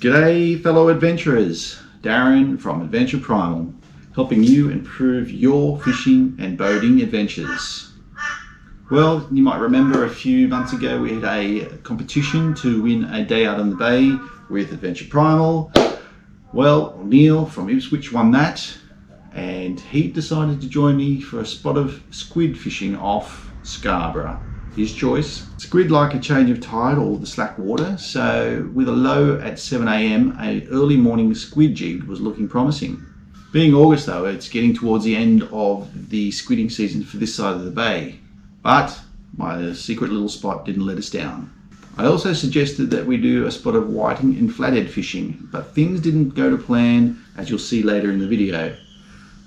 G'day fellow adventurers, Darren from Adventure Primal, helping you improve your fishing and boating adventures. Well, you might remember a few months ago we had a competition to win a day out on the bay with Adventure Primal. Well, Neil from Ipswich won that, and he decided to join me for a spot of squid fishing off Scarborough. His choice. Squid like a change of tide or the slack water, so with a low at 7 AM, an early morning squid jig was looking promising. Being August though, it's getting towards the end of the squidding season for this side of the bay, but my secret little spot didn't let us down. I also suggested that we do a spot of whiting and flathead fishing, but things didn't go to plan, as you'll see later in the video.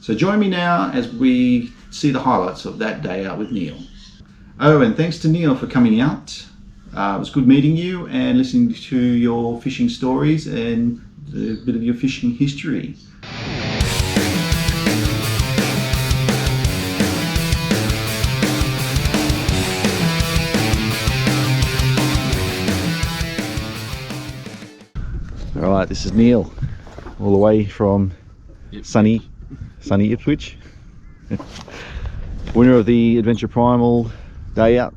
So join me now as we see the highlights of that day out with Neil. Oh, and thanks to Neil for coming out. It was good meeting you and listening to your fishing stories and a bit of your fishing history. Alright, this is Neil, all the way from sunny Ipswich. Winner of the Adventure Primal day out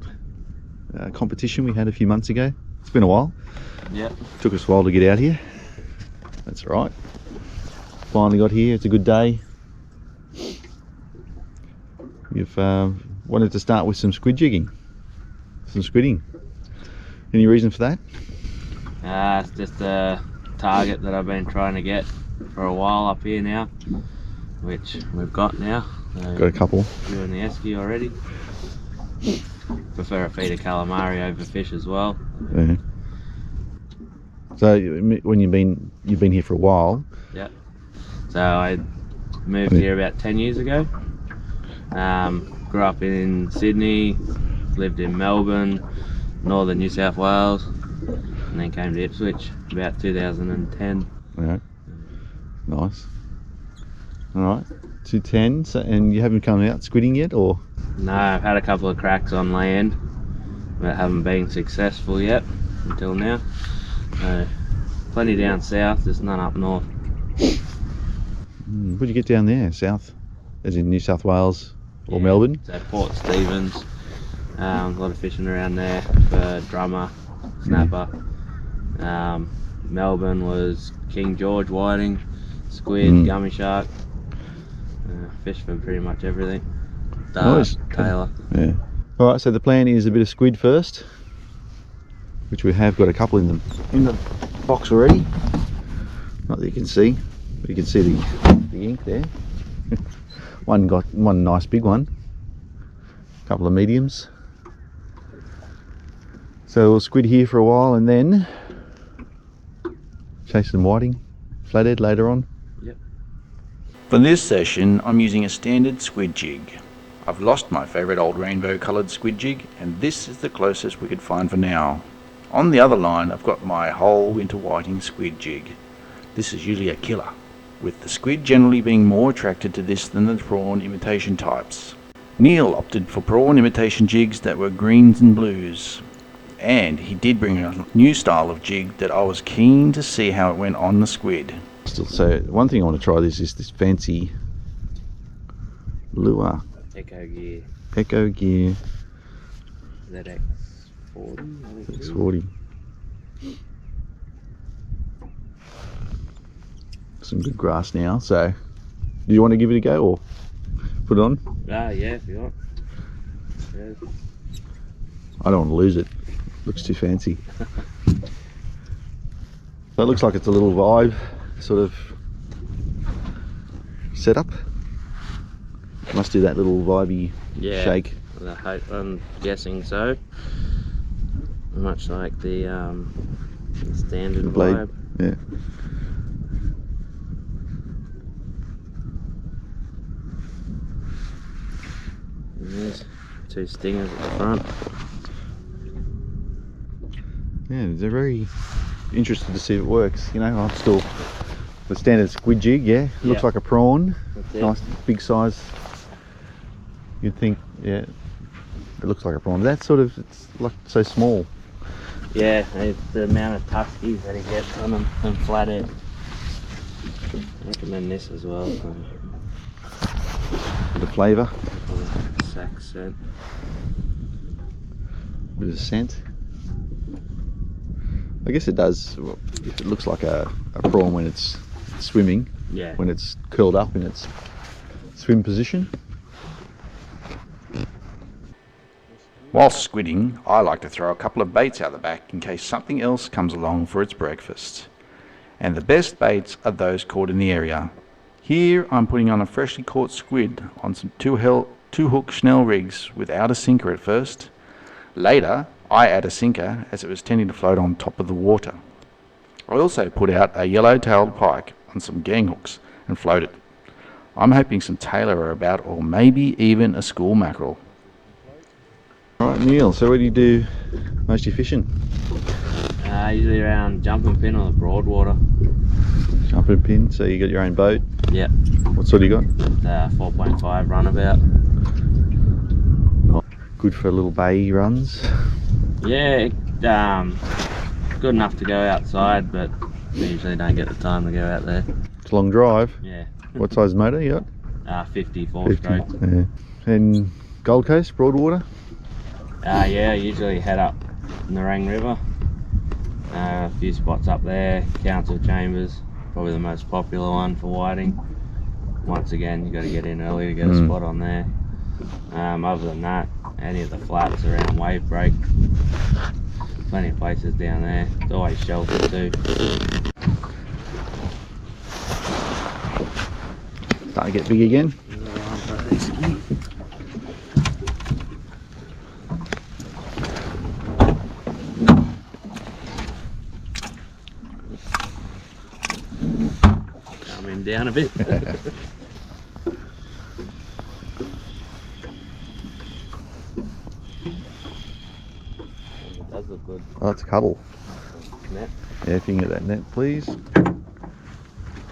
competition we had a few months ago. It's been a while. Yeah. Took us a while to get out here. That's all right. Finally got here. It's a good day. You've wanted to start with some squid jigging, some squidding. Any reason for that? It's just a target that I've been trying to get for a while up here now, which we've got now. Got a couple. You're in the esky already. Prefer a feed of calamari over fish as well. Yeah. So when you've been here for a while. Yeah. So I moved here about 10 years ago. Grew up in Sydney, lived in Melbourne, northern New South Wales, and then came to Ipswich about 2010. Yeah. Nice. All right. 2010. So, and you haven't come out squidding yet, or? No, I've had a couple of cracks on land, but haven't been successful yet until now. Plenty down south, there's none up north. What'd you get down there, south? As in New South Wales or Melbourne? So Port Stephens, a lot of fishing around there for drummer, snapper. Melbourne was King George whiting, squid, gummy shark. Fish for pretty much everything. Nice. Tailor. Yeah. All right. So the plan is a bit of squid first, which we have got a couple in the box already. Not that you can see, but you can see the ink there. one nice big one. A couple of mediums. So we'll squid here for a while and then chase some whiting, flathead later on. Yep. For this session, I'm using a standard squid jig. I've lost my favourite old rainbow coloured squid jig, and this is the closest we could find for now. On the other line, I've got my whole winter whiting squid jig. This is usually a killer, with the squid generally being more attracted to this than the prawn imitation types. Neil opted for prawn imitation jigs that were greens and blues, and he did bring a new style of jig that I was keen to see how it went on the squid. So one thing I want to try is this fancy lure. Echo Gear. ZX40. X40. Some good grass now. So, do you want to give it a go or put it on? Yeah, if you want. Yeah. I don't want to lose it. Looks too fancy. So it looks like it's a little vibe sort of setup. Must do that little vibey shake. I'm guessing so. Much like the standard blade. vibe. Yeah. There's two stingers at the front. Yeah, they're very interested to see if it works. You know, I'm still the standard squid jig. Yeah, it looks like a prawn. Nice big size. You'd think, yeah, it looks like a prawn. That's sort of, it's like so small. Yeah, it's the amount of tuskies that he gets on them and flathead. I recommend this as well. So. The flavour. Sack scent. Bit of scent. I guess it does. Well, if it looks like a prawn when it's swimming, Yeah. when it's curled up in its swim position. Whilst squidding, I like to throw a couple of baits out the back in case something else comes along for its breakfast. And the best baits are those caught in the area. Here I'm putting on a freshly caught squid on some two hook Schnell rigs without a sinker at first. Later I add a sinker as it was tending to float on top of the water. I also put out a yellow-tailed pike on some gang hooks and float it. I'm hoping some tailor are about, or maybe even a school mackerel. Alright Neil, so where do you do most of your fishing? Usually around jumping pin or the broadwater. Jumping pin, so you got your own boat? Yeah. What sort do you got? 4.5 runabout. Good for little bay runs? Yeah, good enough to go outside, but we usually don't get the time to go out there. It's a long drive. Yeah. What size motor you got? 50 4-stroke. Yeah. And Gold Coast, Broadwater? Yeah, usually head up Nerang River. A few spots up there. Council Chambers, probably the most popular one for whiting. Once again, you got to get in early to get a spot on there. Other than that, any of the flats around Wave Break. Plenty of places down there. It's always sheltered too. Starting to get big again. Coming down a bit. It does look good. Oh, it's a cuddle. Net. Yeah, if you can get that net, please.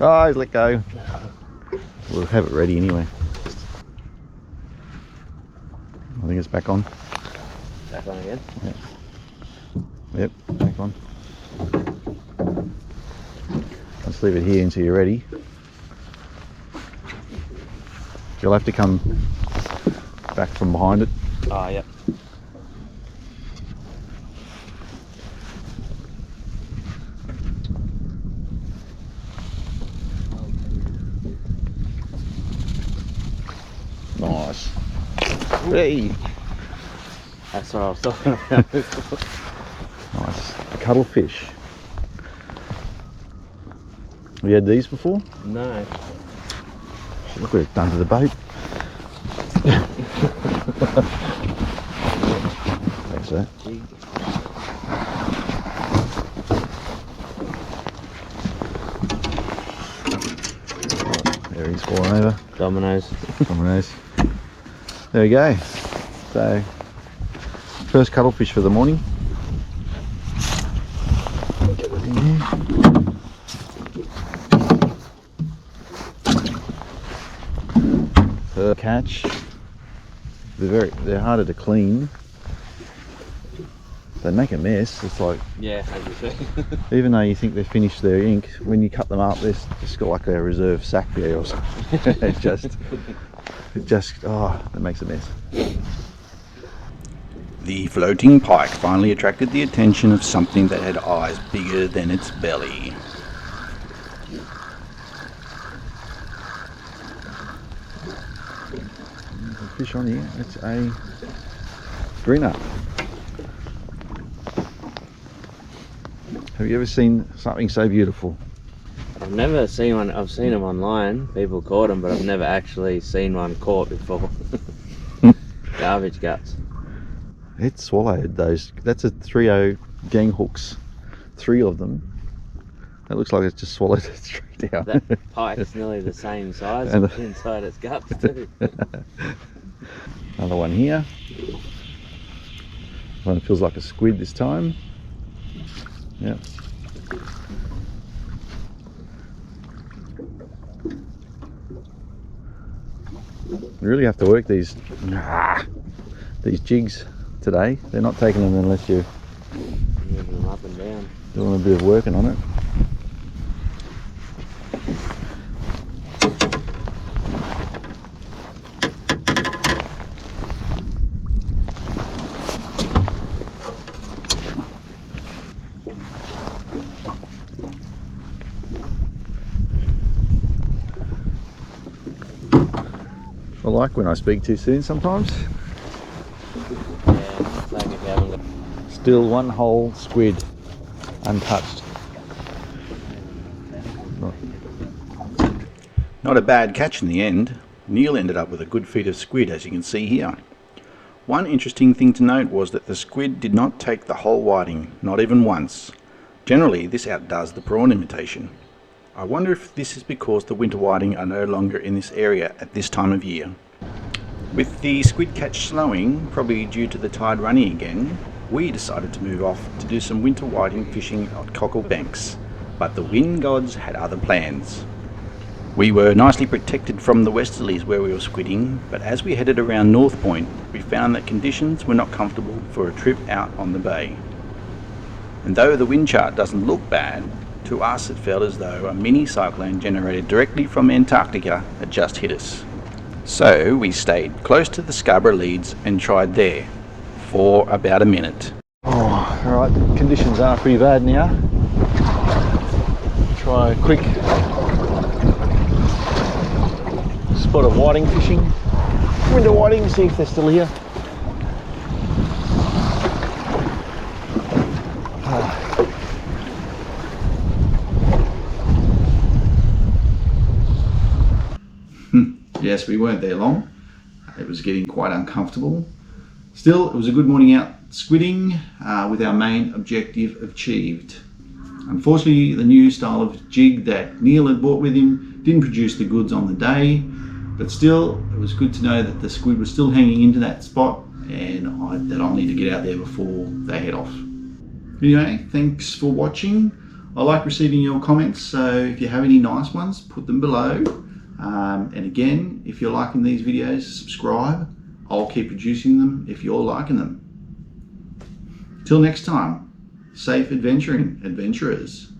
Oh, he's let go. We'll have it ready anyway. I think it's back on. Back on again? Yep, back on. Let's leave it here until you're ready. You'll have to come back from behind it. Oh, yep. Nice. Hey! That's what I was talking about. Nice. Cuttlefish. Have you had these before? No. Look what it's done to the boat. Thanks for that. There he's falling over. Dominoes. Dominoes. There we go. So, first cuttlefish for the morning. Get that in here. So catch. They're harder to clean. They make a mess. It's like, Yeah, as you say. even though you think they've finished their ink, when you cut them up, they've just got like a reserve sack there or something. it just, oh, it makes a mess. The floating pike finally attracted the attention of something that had eyes bigger than its belly. There's a fish on here. It's a greener. Have you ever seen something so beautiful? I've never seen one. I've seen them online. People caught them, but I've never actually seen one caught before. Garbage guts. It swallowed those. That's a 3.0 gang hooks. 3 of them. That looks like it's just swallowed it straight out. That pike's nearly the same size And inside its guts too. Another one here. One feels like a squid this time. Yep. You really have to work these jigs today. They're not taking them unless you Doing a bit of working on it. I like when I speak too soon sometimes. Yeah, like if you haven't got... Still one whole squid, untouched. Not a bad catch in the end. Neil ended up with a good feed of squid, as you can see here. One interesting thing to note was that the squid did not take the whole whiting, not even once. Generally, this outdoes the prawn imitation. I wonder if this is because the winter whiting are no longer in this area at this time of year. With the squid catch slowing, probably due to the tide running again, we decided to move off to do some winter whiting fishing at Cockle Banks, but the wind gods had other plans. We were nicely protected from the westerlies where we were squidding, but as we headed around North Point, we found that conditions were not comfortable for a trip out on the bay. And though the wind chart doesn't look bad, to us it felt as though a mini cyclone generated directly from Antarctica had just hit us. So we stayed close to the Scarborough leads and tried there for about a minute. Oh, alright, conditions are pretty bad now. Try a quick spot of whiting fishing. Winter whiting, see if they're still here. Yes, we weren't there long. It was getting quite uncomfortable. Still, it was a good morning out squidding with our main objective achieved. Unfortunately, the new style of jig that Neil had brought with him didn't produce the goods on the day, but still, it was good to know that the squid was still hanging into that spot and that I'll need to get out there before they head off. Anyway, thanks for watching. I like receiving your comments, so if you have any nice ones, put them below. And again, if you're liking these videos, subscribe. I'll keep producing them if you're liking them. Till next time, safe adventuring, adventurers.